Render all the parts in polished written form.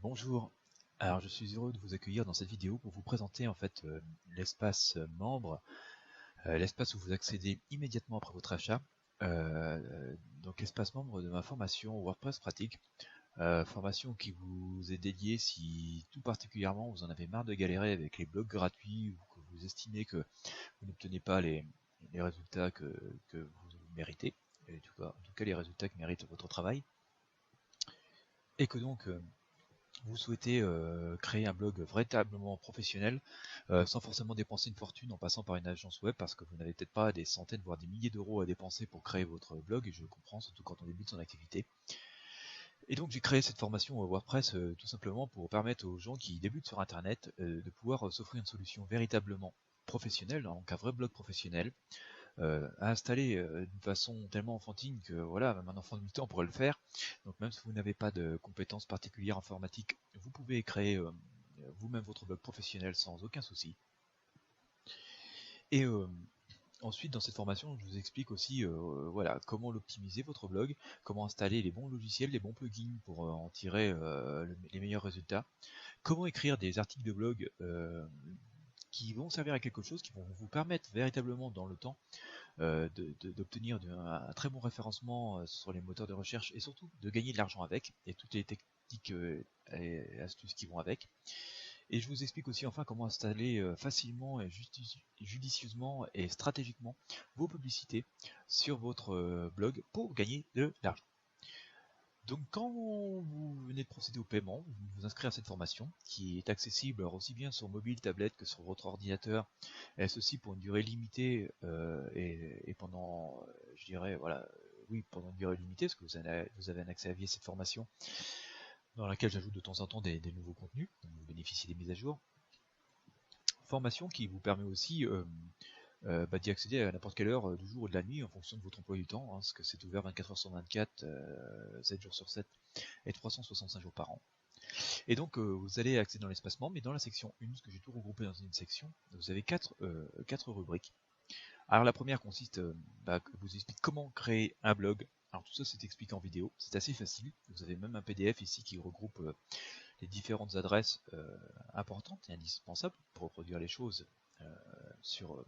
Bonjour, alors je suis heureux de vous accueillir dans cette vidéo pour vous présenter en fait l'espace membre, l'espace où vous accédez immédiatement après votre achat. Donc l'espace membre de ma formation WordPress pratique, formation qui vous est dédiée si tout particulièrement vous en avez marre de galérer avec les blogs gratuits ou que vous estimez que vous n'obtenez pas les résultats que vous méritez, et en tout cas les résultats qui méritent votre travail, et que donc vous souhaitez créer un blog véritablement professionnel sans forcément dépenser une fortune en passant par une agence web parce que vous n'avez peut-être pas des centaines voire des milliers d'euros à dépenser pour créer votre blog, et je comprends, surtout quand on débute son activité. Et donc j'ai créé cette formation WordPress tout simplement pour permettre aux gens qui débutent sur internet de pouvoir s'offrir une solution véritablement professionnelle, donc un vrai blog professionnel, à installer d'une façon tellement enfantine que voilà, même un enfant de 8 ans pourrait le faire. Donc même si vous n'avez pas de compétences particulières informatiques, vous pouvez créer vous-même votre blog professionnel sans aucun souci. Et ensuite, dans cette formation, je vous explique aussi voilà, comment l'optimiser votre blog, comment installer les bons logiciels, les bons plugins pour en tirer les meilleurs résultats, comment écrire des articles de blog qui vont servir à quelque chose, qui vont vous permettre véritablement dans le temps d'obtenir un très bon référencement sur les moteurs de recherche et surtout de gagner de l'argent avec, et toutes les techniques et astuces qui vont avec. Et je vous explique aussi enfin comment installer facilement et judicieusement et stratégiquement vos publicités sur votre blog pour gagner de l'argent. Donc quand vous venez de procéder au paiement, vous vous inscrivez à cette formation qui est accessible aussi bien sur mobile, tablette que sur votre ordinateur, et ceci pour une durée limitée et pendant, je dirais, voilà, oui, pendant une durée limitée, parce que vous avez un accès à vie à cette formation dans laquelle j'ajoute de temps en temps des nouveaux contenus, donc vous bénéficiez des mises à jour. Formation qui vous permet aussi d'y accéder à n'importe quelle heure du jour ou de la nuit en fonction de votre emploi du temps, hein, parce que c'est ouvert 24 heures sur 24, 7 jours sur 7 et 365 jours par an. Et donc vous allez accéder dans l'espace membre, mais dans la section 1, ce que j'ai tout regroupé dans une section, vous avez quatre rubriques. Alors la première consiste, vous explique comment créer un blog. Alors tout ça c'est expliqué en vidéo, c'est assez facile. Vous avez même un PDF ici qui regroupe les différentes adresses importantes et indispensables pour reproduire les choses sur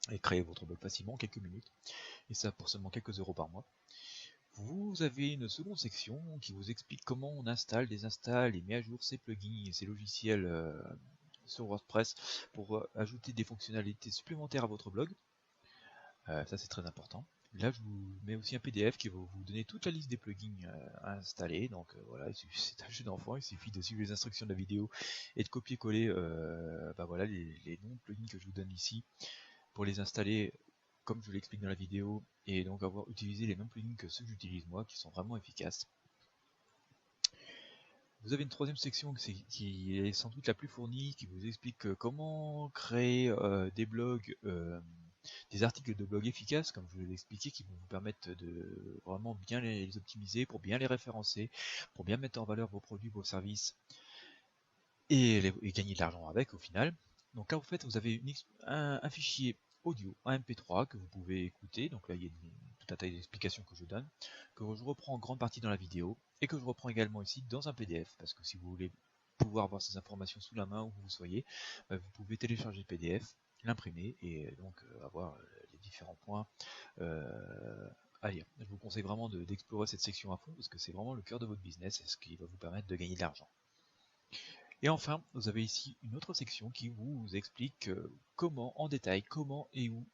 et créer votre blog facilement en quelques minutes, et ça pour seulement quelques euros par mois. Vous avez une seconde section qui vous explique comment on installe, désinstalle et met à jour ces plugins et ces logiciels sur WordPress pour ajouter des fonctionnalités supplémentaires à votre blog. Ça c'est très important. Là je vous mets aussi un PDF qui va vous donner toute la liste des plugins à installer. Donc voilà, c'est un jeu d'enfant, il suffit de suivre les instructions de la vidéo et de copier-coller voilà, les noms de plugins que je vous donne ici pour les installer comme je l'explique dans la vidéo, et donc avoir utilisé les mêmes plugins que ceux que j'utilise moi, qui sont vraiment efficaces. Vous avez une troisième section qui est sans doute la plus fournie, qui vous explique comment créer des blogs, des articles de blog efficaces, comme je l'ai expliqué, qui vont vous permettre de vraiment bien les optimiser, pour bien les référencer, pour bien mettre en valeur vos produits, vos services, et gagner de l'argent avec au final. Donc là, en fait, vous avez un fichier audio, un MP3 que vous pouvez écouter. Donc là, il y a tout un tas d'explications que je donne, que je reprends en grande partie dans la vidéo, et que je reprends également ici dans un PDF, parce que si vous voulez pouvoir voir ces informations sous la main où vous soyez, vous pouvez télécharger le PDF, l'imprimer, et donc avoir les différents points à lire. Je vous conseille vraiment d'explorer cette section à fond, parce que c'est vraiment le cœur de votre business, et ce qui va vous permettre de gagner de l'argent. Et enfin, vous avez ici une autre section qui vous explique comment, en détail, comment et où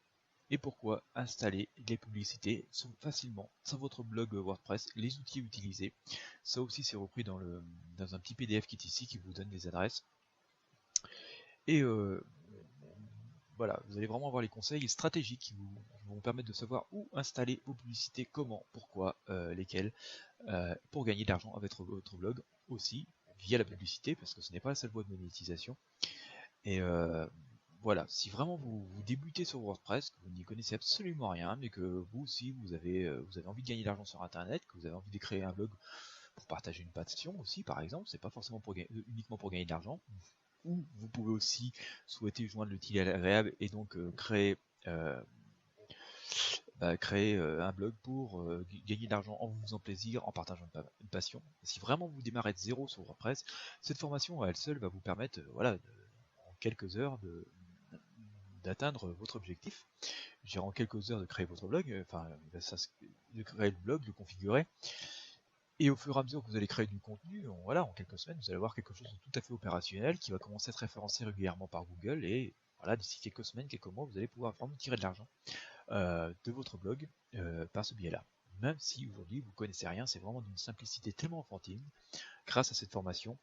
et pourquoi installer les publicités facilement sur votre blog WordPress, les outils utilisés. Ça aussi c'est repris dans un petit PDF qui est ici, qui vous donne les adresses. Et voilà, vous allez vraiment avoir les conseils stratégiques qui vont vous permettre de savoir où installer vos publicités, comment, pourquoi, lesquelles, pour gagner de l'argent avec votre blog aussi via la publicité, parce que ce n'est pas la seule voie de monétisation. Et voilà, si vraiment vous débutez sur WordPress, que vous n'y connaissez absolument rien, mais que vous aussi vous avez envie de gagner de l'argent sur internet, que vous avez envie de créer un blog pour partager une passion aussi par exemple, c'est pas forcément uniquement pour gagner de l'argent, ou vous pouvez aussi souhaiter joindre l'utile à l'agréable et donc créer créer un blog pour gagner de l'argent en vous faisant plaisir, en partageant une passion. Si vraiment vous démarrez de zéro sur WordPress, cette formation à elle seule va vous permettre, voilà, en quelques heures d'atteindre votre objectif. En quelques heures de créer votre blog, de créer le blog, de le configurer. Et au fur et à mesure que vous allez créer du contenu, voilà, en quelques semaines, vous allez avoir quelque chose de tout à fait opérationnel qui va commencer à être référencé régulièrement par Google. Et voilà, d'ici quelques semaines, quelques mois, vous allez pouvoir vraiment tirer de l'argent de votre blog par ce biais-là. Même si aujourd'hui vous connaissez rien, c'est vraiment d'une simplicité tellement enfantine, grâce à cette formation,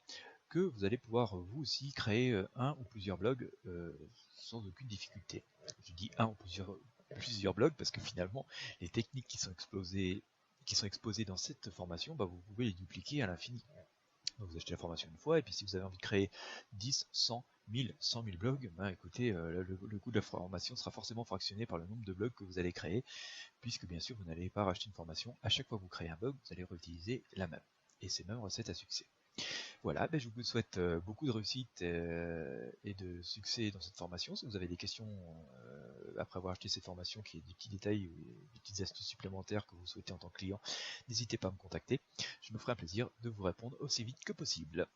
que vous allez pouvoir vous aussi créer un ou plusieurs blogs sans aucune difficulté. Je dis un ou plusieurs blogs parce que finalement les techniques qui sont exposées dans cette formation, vous pouvez les dupliquer à l'infini. Donc vous achetez la formation une fois, et puis si vous avez envie de créer 10, 100, 1000, 100 000 blogs, écoutez, le coût de la formation sera forcément fractionné par le nombre de blogs que vous allez créer, puisque bien sûr vous n'allez pas racheter une formation. À chaque fois que vous créez un blog, vous allez réutiliser la même. Et c'est même recette à succès. Voilà, je vous souhaite beaucoup de réussite et de succès dans cette formation. Si vous avez des questions après avoir acheté cette formation, qui est des petits détails ou des petites astuces supplémentaires que vous souhaitez en tant que client, n'hésitez pas à me contacter. Je me ferai un plaisir de vous répondre aussi vite que possible.